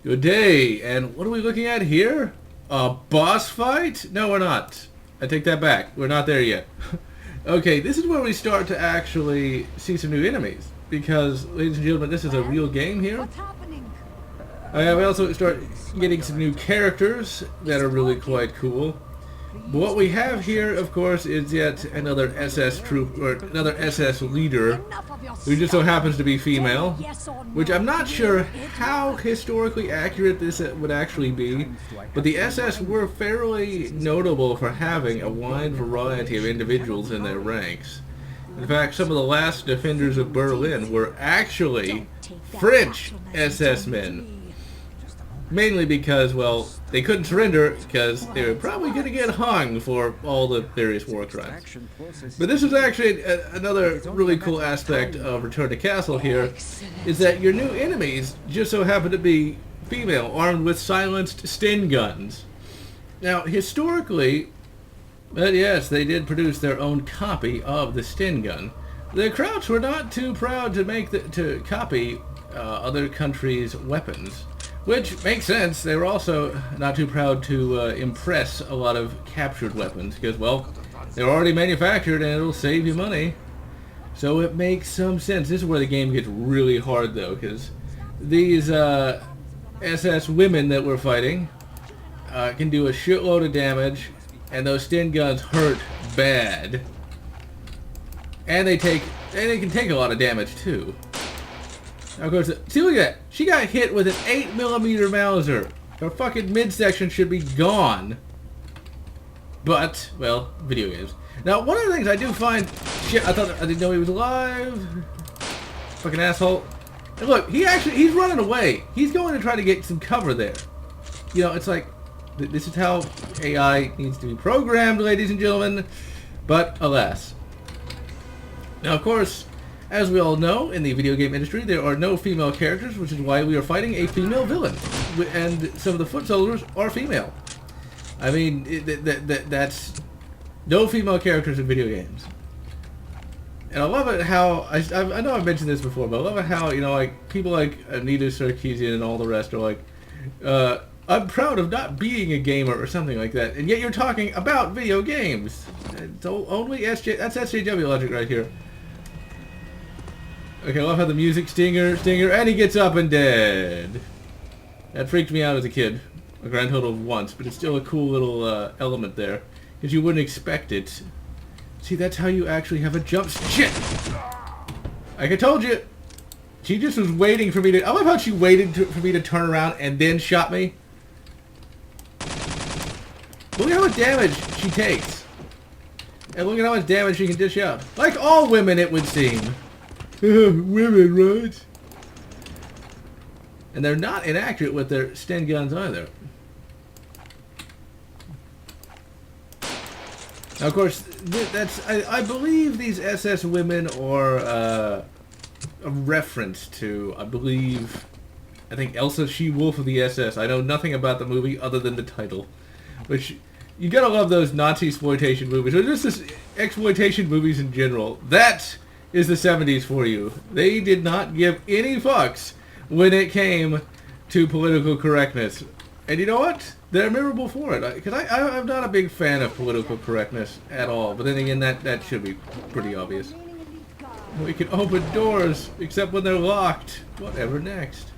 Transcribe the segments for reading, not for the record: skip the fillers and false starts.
Good day, and what are we looking at here? A boss fight? No, we're not. I take that back. We're not there yet. Okay, this is where we start to actually see some new enemies. Because, ladies and gentlemen, this is a real game here. What's happening? We also start getting some new characters that are really quite cool. But what we have here, of course, is yet another SS troop, or another SS leader, who just so happens to be female, which I'm not sure how historically accurate this would actually be, but the SS were fairly notable for having a wide variety of individuals in their ranks. In fact, some of the last defenders of Berlin were actually French SS men. Mainly because, well, they couldn't surrender because they were probably going to get hung for all the various war crimes. But this is actually another really cool aspect of Return to Castle here, is that your new enemies just so happen to be female, armed with silenced Sten guns. Now, historically, yes, they did produce their own copy of the Sten gun. The Krauts were not too proud to copy other countries' weapons. Which makes sense. They were also not too proud to impress a lot of captured weapons because, well, they're already manufactured and it'll save you money. So it makes some sense. This is where the game gets really hard, though, because these SS women that we're fighting can do a shitload of damage, and those Sten guns hurt bad. And they can take a lot of damage, too. Of course, see, look at that. She got hit with an 8mm Mauser. Her fucking midsection should be gone. But, well, video games. Now, one of the things I do find... Shit, I didn't know he was alive. Fucking asshole. And look, he's running away. He's going to try to get some cover there. You know, it's like, this is how AI needs to be programmed, ladies and gentlemen. But, alas. Now, of course... As we all know, in the video game industry, there are no female characters, which is why we are fighting a female villain. And some of the foot soldiers are female. I mean, that's no female characters in video games. And I love it how, I know I've mentioned this before, but I love it how, you know, like, people like Anita Sarkeesian and all the rest are like, I'm proud of not being a gamer or something like that. And yet you're talking about video games. It's only that's SJW logic right here. Okay, I love how the music, stinger, and he gets up and dead. That freaked me out as a kid. A grand total of once, but it's still a cool little element there. Because you wouldn't expect it. See, that's how you actually have a jump... Shit! Like I told you, she just was waiting for me to... I love how she waited for me to turn around and then shot me. Look at how much damage she takes. And look at how much damage she can dish out. Like all women, it would seem. Women, right? And they're not inaccurate with their Sten guns either. Now, of course, I believe these SS women are a reference to, I think Elsa She-Wolf of the SS. I know nothing about the movie other than the title. Which, you gotta love those Nazi-exploitation movies, or just this exploitation movies in general. That is the 70s for you. They did not give any fucks when it came to political correctness. And you know what? They're memorable for it. Because I'm not a big fan of political correctness at all. But then again, that should be pretty obvious. We can open doors, except when they're locked. Whatever next.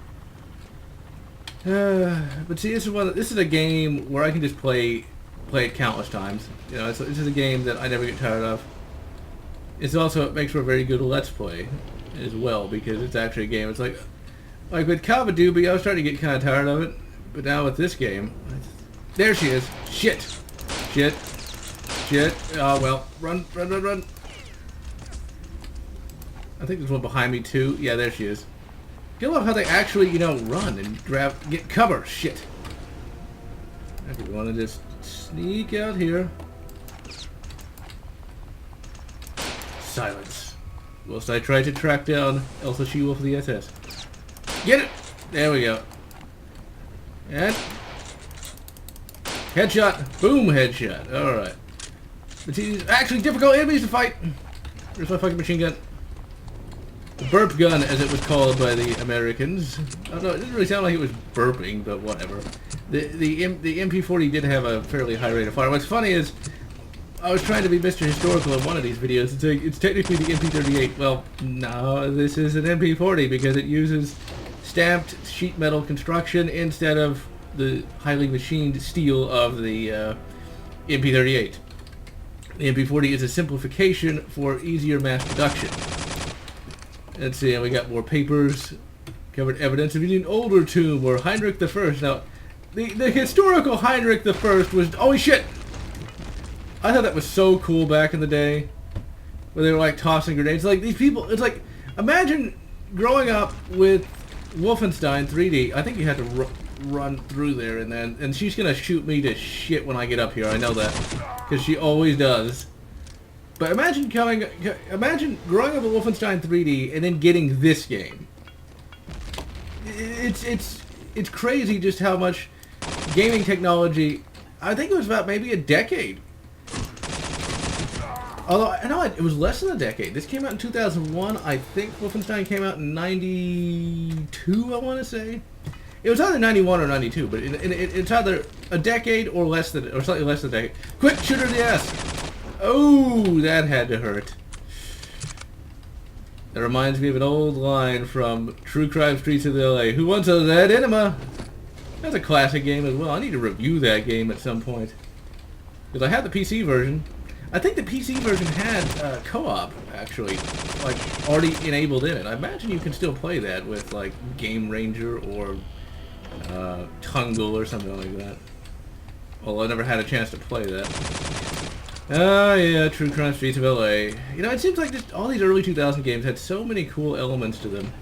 But see, this is a game where I can just play it countless times. You know, this is a game that I never get tired of. It makes for a very good Let's Play as well, because it's actually a game. It's like with Cavadoobie, I was starting to get kind of tired of it, but now with this game, there she is. Shit. Oh well, run. I think there's one behind me too. Yeah, there she is. I love how they actually, you know, run and get cover. Shit. Okay, we want to just sneak out here. Silence. Whilst I try to track down Elsa She-Wolf of the SS. Get it! There we go. And... headshot. Boom, headshot. Alright. But see, these are actually difficult enemies to fight. Here's my fucking machine gun. The burp gun, as it was called by the Americans. I don't know, it didn't really sound like it was burping, but whatever. The MP40 did have a fairly high rate of fire. What's funny is, I was trying to be Mr. Historical in one of these videos and saying it's technically the MP38. Well, no, this is an MP40 because it uses stamped sheet metal construction instead of the highly machined steel of the MP38. The MP40 is a simplification for easier mass production. Let's see, we got more papers. Covered evidence of an older tomb where Heinrich I. Now, the historical Heinrich I was... Holy shit! I thought that was so cool back in the day. Where they were like tossing grenades. Like these people... It's like... Imagine growing up with Wolfenstein 3D. I think you had to run through there and she's gonna shoot me to shit when I get up here. I know that. Because she always does. But imagine growing up with Wolfenstein 3D and then getting this game. It's crazy just how much gaming technology. I think it was about maybe a decade. Although I know it was less than a decade. This came out in 2001. I think Wolfenstein came out in 92. I want to say it was either 91 or 92, but it's either a decade or less than, or slightly less than a decade. Quick, shoot her in the ass. Oh, that had to hurt. That reminds me of an old line from True Crime Streets of LA. Who wants a that enema? That's a classic game as well. I need to review that game at some point. Because I had the PC version. I think the PC version had co-op, actually, like, already enabled in it. I imagine you can still play that with, like, Game Ranger or Tungle or something like that. Well, I never had a chance to play that. Oh yeah, True Crime Streets of LA. You know, it seems like just all these early 2000 games had so many cool elements to them.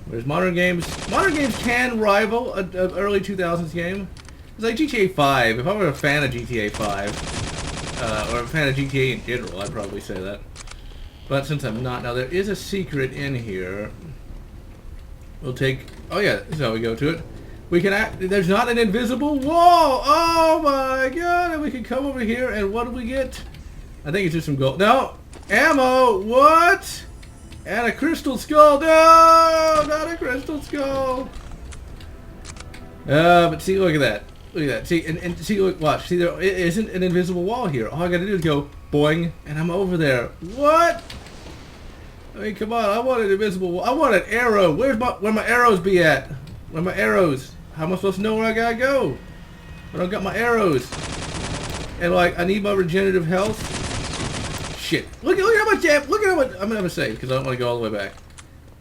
Whereas modern games can rival an early 2000s game. It's like GTA 5. If I were a fan of GTA 5, or a fan of GTA in general, I'd probably say that. But since I'm not, now there is a secret in here. We'll take, oh yeah, this is how we go to it. We can there's not an invisible wall! Oh my god! And we can come over here and what do we get? I think it's just some gold. No! Ammo! What? And a crystal skull! No! Not a crystal skull! But see, look at that. Look at that. See, and see, look, watch. See, there isn't an invisible wall here. All I gotta do is go boing, and I'm over there. What? I mean, come on. I want an invisible wall. I want an arrow. Where my arrows be at? Where my arrows? How am I supposed to know where I gotta go? I don't got my arrows. And like, I need my regenerative health. Shit. Look at how much damage. Look at how much. I'm gonna save because I don't want to go all the way back.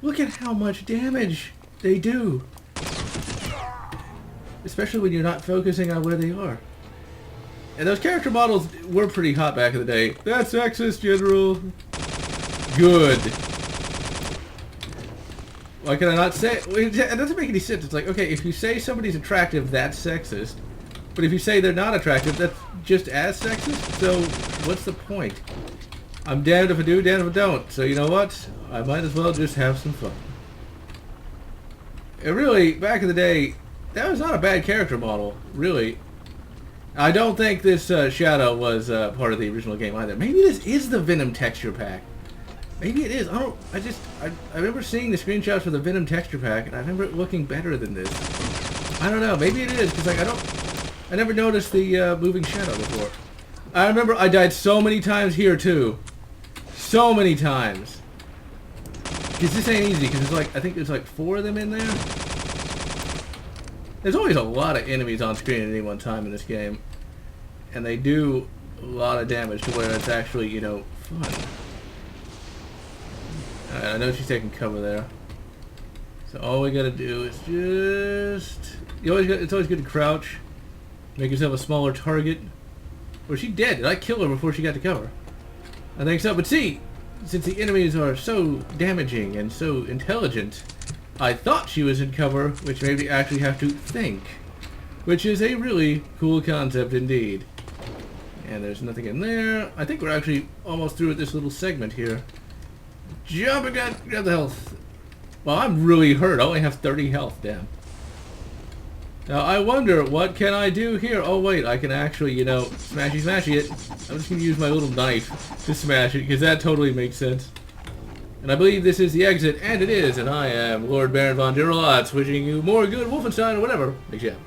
Look at how much damage they do. Especially when you're not focusing on where they are. And those character models were pretty hot back in the day. That's sexist, General. Good. Why can I not say it? It doesn't make any sense. It's like, okay, if you say somebody's attractive, that's sexist. But if you say they're not attractive, that's just as sexist. So, what's the point? I'm damned if I do, damned if I don't. So, you know what? I might as well just have some fun. It really, back in the day, that was not a bad character model, really. I don't think this Shadow was part of the original game either. Maybe this is the Venom texture pack. Maybe it is. I remember seeing the screenshots for the Venom texture pack, and I remember it looking better than this. I don't know. Maybe it is, because like I never noticed the moving shadow before. I remember I died so many times here too. So many times. Because this ain't easy, because it's like, I think there's like 4 of them in there. There's always a lot of enemies on screen at any one time in this game. And they do a lot of damage to where it's actually, you know, fun. Alright, I know she's taking cover there. So all we gotta do is just... it's always good to crouch. Make yourself a smaller target. Or is she dead? Did I kill her before she got to cover? I think so, but see, since the enemies are so damaging and so intelligent, I thought she was in cover, which made me actually have to think. Which is a really cool concept indeed. And there's nothing in there. I think we're actually almost through with this little segment here. Jump and grab the health. Well, I'm really hurt. I only have 30 health, damn. Now, I wonder, what can I do here? Oh, wait, I can actually, you know, smashy it. I'm just going to use my little knife to smash it, because that totally makes sense. And I believe this is the exit, and it is, and I am Lord Baron von GeneralLotz, wishing you more good Wolfenstein or whatever. Big shout.